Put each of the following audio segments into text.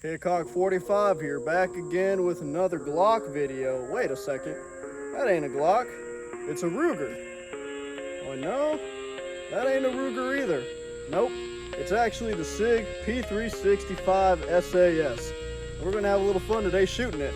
Hickok 45 here, back again with another Glock video. Wait a second, that ain't a Glock, it's a Ruger. Oh no, that ain't a Ruger either. Nope, it's actually the SIG P365 SAS. We're gonna have a little fun today shooting it.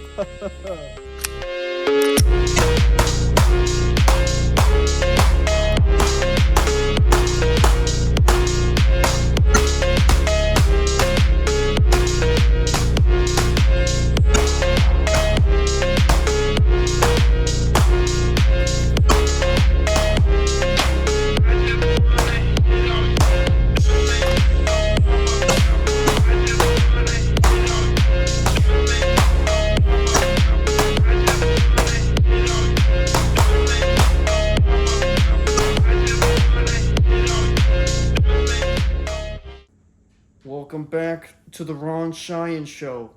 Welcome back to the Ron Cheyenne Show.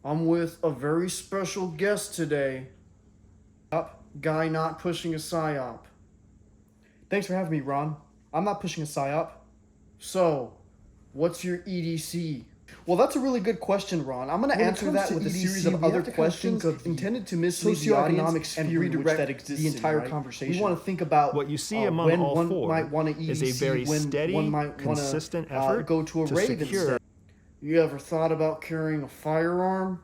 I'm with a very special guest today. Guy not pushing a psyop. Thanks for having me, Ron. I'm not pushing a psyop. So, what's your EDC? Well, that's a really good question, Ron. I'm going to answer that with a series of other questions intended to mislead the audience and redirect the entire conversation. We want to think about what you see among all one four might want to EDC, is a very when steady, one might consistent effort go to a to rave secure. instead. You ever thought about carrying a firearm?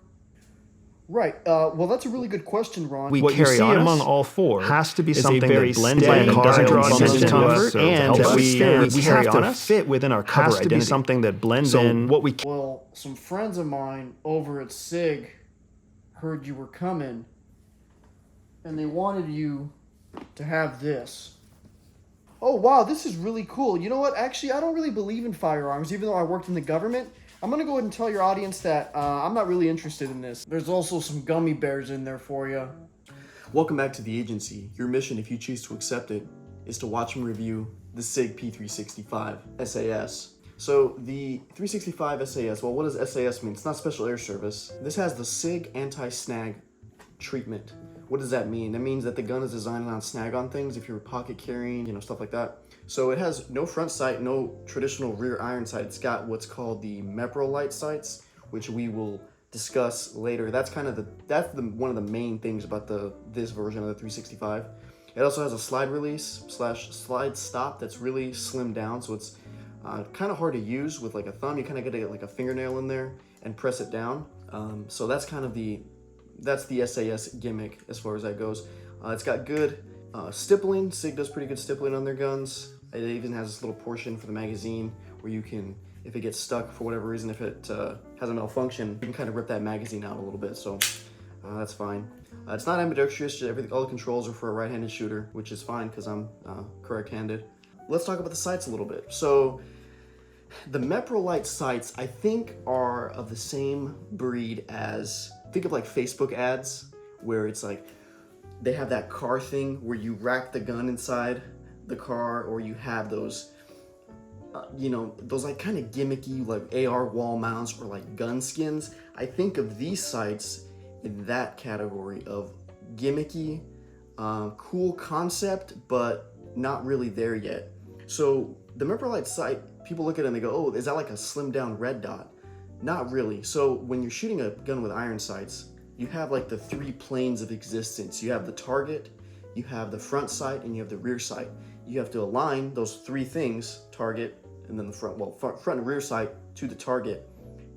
Right. Well, that's a really good question, Ron. What you see among all four has to be something very that blends steady, in and doesn't draw consistent attention to us, comfort, and that we carry have on to us. fit within our cover Has to be identity. something that blends in. What we Well, some friends of mine over at SIG heard you were coming, and they wanted you to have this. Oh, wow, this is really cool. You know what? Actually, I don't really believe in firearms, even though I worked in the government. I'm going to go ahead and tell your audience that I'm not really interested in this. There's also some gummy bears in there for you. Welcome back to the agency. Your mission, if you choose to accept it, is to watch and review the SIG P365 SAS. So the 365 SAS, well, what does SAS mean? It's not Special Air Service. This has the SIG anti-snag treatment. What does that mean? That means that the gun is designed on snag on things if you're pocket carrying, stuff like that. So it has no front sight, no traditional rear iron sight. It's got what's called the Meprolight sights, which we will discuss later. That's kind of one of the main things about this version of the 365. It also has a slide release / slide stop that's really slimmed down, so it's kind of hard to use with like a thumb. You kind of got to get like a fingernail in there and press it down. So that's kind of the SAS gimmick as far as that goes. It's got good stippling. SIG does pretty good stippling on their guns. It even has this little portion for the magazine where you can, if it gets stuck for whatever reason, if it has a malfunction, you can kind of rip that magazine out a little bit, so that's fine. It's not ambidextrous, all the controls are for a right-handed shooter, which is fine because I'm correct-handed. Let's talk about the sights a little bit. So the Meprolight sights, I think, are of the same breed as, think of like Facebook ads, where it's like, they have that car thing where you rack the gun inside the car, or you have those, those like kind of gimmicky like AR wall mounts or like gun skins. I think of these sights in that category of gimmicky, cool concept, but not really there yet. So the Meprolight sight, people look at it and they go, oh, is that like a slimmed down red dot? Not really. So when you're shooting a gun with iron sights, you have like the three planes of existence. You have the target, you have the front sight, and you have the rear sight. You have to align those three things, target, and then the front and rear sight to the target.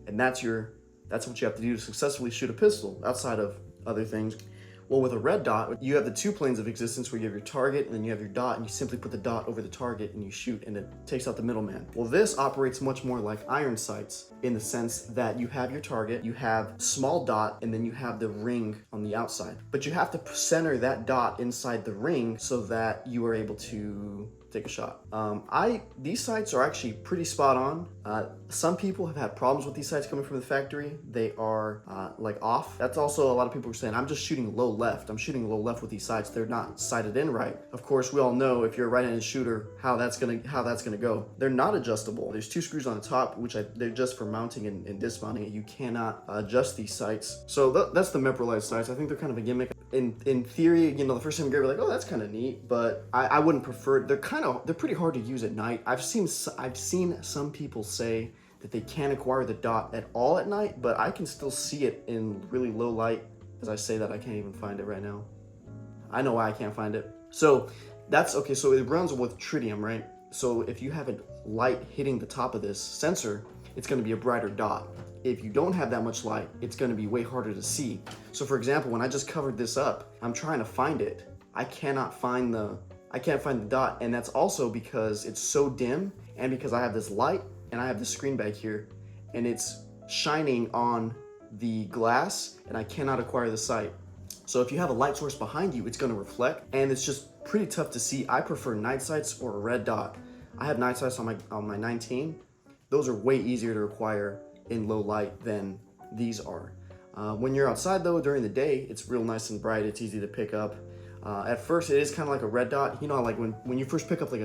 And that's what you have to do to successfully shoot a pistol outside of other things. Well, with a red dot, you have the two planes of existence where you have your target and then you have your dot, and you simply put the dot over the target and you shoot, and it takes out the middleman. Well, this operates much more like iron sights in the sense that you have your target, you have small dot, and then you have the ring on the outside. But you have to center that dot inside the ring so that you are able to take a shot. These sights are actually pretty spot on. Some people have had problems with these sights coming from the factory. They are like off. That's also a lot of people are saying, I'm just shooting low left. I'm shooting low left with these sights. They're not sighted in right. Of course, we all know if you're a right-handed shooter, how that's gonna go. They're not adjustable. There's two screws on the top, which they're just for mounting and dismounting it. You cannot adjust these sights. So that's the Meprolight sights. I think they're kind of a gimmick. In theory, the first time you get it, we're like, oh, that's kind of neat, but I wouldn't prefer it. They're pretty hard to use at night. I've seen some people say that they can't acquire the dot at all at night, but I can still see it in really low light. As I say that, I can't even find it right now. I know why I can't find it. So that's okay. So it runs with tritium, right? So if you have a light hitting the top of this sensor, it's going to be a brighter dot. If you don't have that much light, it's going to be way harder to see. So for example, when I just covered this up, I'm trying to find it. I can't find the dot, and that's also because it's so dim, and because I have this light and I have the screen back here, and it's shining on the glass, and I cannot acquire the sight. So if you have a light source behind you, it's going to reflect, and it's just pretty tough to see. I prefer night sights or a red dot. I have night sights on my 19. Those are way easier to acquire in low light than these are. When you're outside though, during the day, it's real nice and bright. It's easy to pick up. At first, it is kind of like a red dot. You know, like when you first pick up like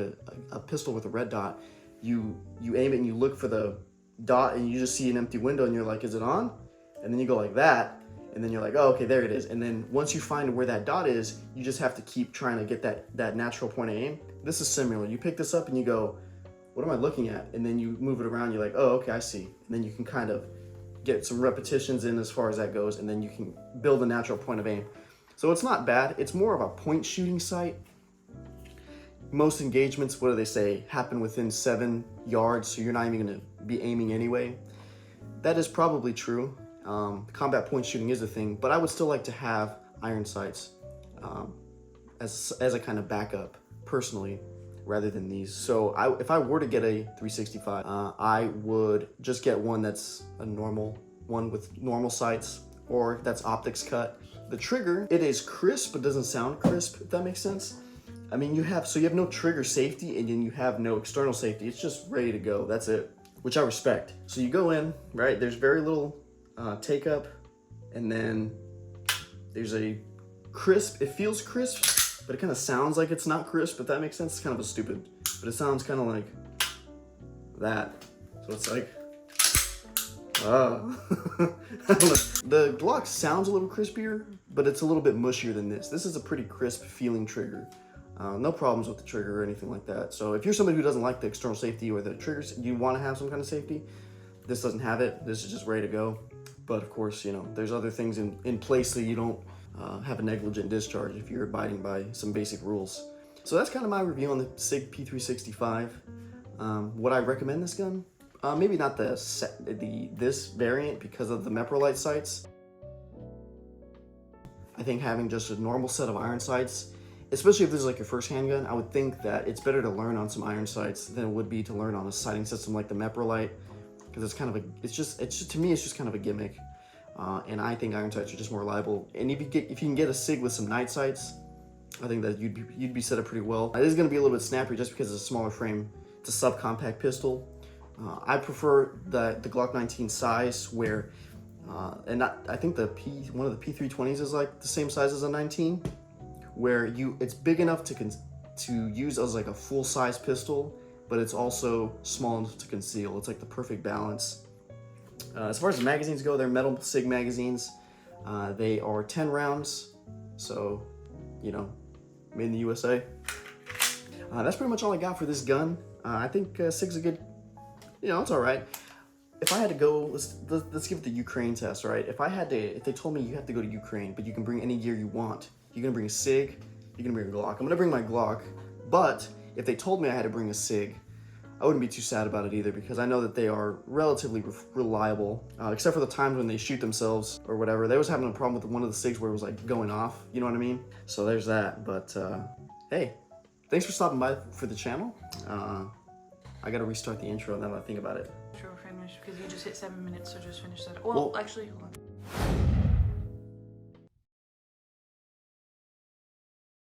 a pistol with a red dot, you aim it and you look for the dot, and you just see an empty window, and you're like, is it on? And then you go like that, and then you're like, oh, okay, there it is. And then once you find where that dot is, you just have to keep trying to get that natural point of aim. This is similar. You pick this up and you go, what am I looking at? And then you move it around, you're like, oh, okay, I see. And then you can kind of get some repetitions in as far as that goes, and then you can build a natural point of aim. So it's not bad. It's more of a point shooting sight. Most engagements, what do they say, happen within 7 yards, so you're not even gonna be aiming anyway. That is probably true. Combat point shooting is a thing, but I would still like to have iron sights as a kind of backup, personally, rather than these. So if I were to get a 365, I would just get one that's a normal one with normal sights, or that's optics cut. The trigger, it is crisp, but doesn't sound crisp, if that makes sense. I mean, you have no trigger safety, and then you have no external safety. It's just ready to go. That's it, which I respect. So you go in, right? There's very little take up, and then there's a crisp. It feels crisp, but it kind of sounds like it's not crisp, if that makes sense. It's kind of a stupid, but it sounds kind of like that. So it's like, the Glock sounds a little crispier, but it's a little bit mushier than this. This is a pretty crisp feeling trigger. No problems with the trigger or anything like that. So if you're somebody who doesn't like the external safety or the triggers, you want to have some kind of safety, this doesn't have it. This is just ready to go. But of course, you know, there's other things in place so you don't have a negligent discharge if you're abiding by some basic rules. So that's kind of my review on the SIG P365. Would I recommend this gun? Maybe not this variant because of the Meprolight sights. I think having just a normal set of iron sights, especially if this is like your first handgun, I would think that it's better to learn on some iron sights than it would be to learn on a sighting system like the Meprolight, because it's kind of to me, it's just kind of a gimmick. And I think iron sights are just more reliable. And if you can get a SIG with some night sights, I think that you'd be set up pretty well. It is going to be a little bit snappier just because it's a smaller frame. It's a subcompact pistol. I prefer the Glock 19 size, where I think one of the P320s is like the same size as a 19, where it's big enough to use as like a full size pistol, but it's also small enough to conceal. It's like the perfect balance. As far as the magazines go, they're metal SIG magazines. They are 10 rounds, so, you know, made in the USA. That's pretty much all I got for this gun. I think SIG's a good, you know, it's all right. If I had to go, let's give it the Ukraine test, right? If they told me you have to go to Ukraine, but you can bring any gear you want, you're gonna bring a SIG, you're gonna bring a Glock. I'm gonna bring my Glock, but if they told me I had to bring a SIG, I wouldn't be too sad about it either, because I know that they are relatively reliable, except for the times when they shoot themselves or whatever. They was having a problem with one of the SIGs where it was like going off, you know what I mean? So there's that, but hey, thanks for stopping by for the channel. I gotta restart the intro now that I think about it. Sure, finish, because you just hit 7 minutes, so just finish that. Well, actually, hold on.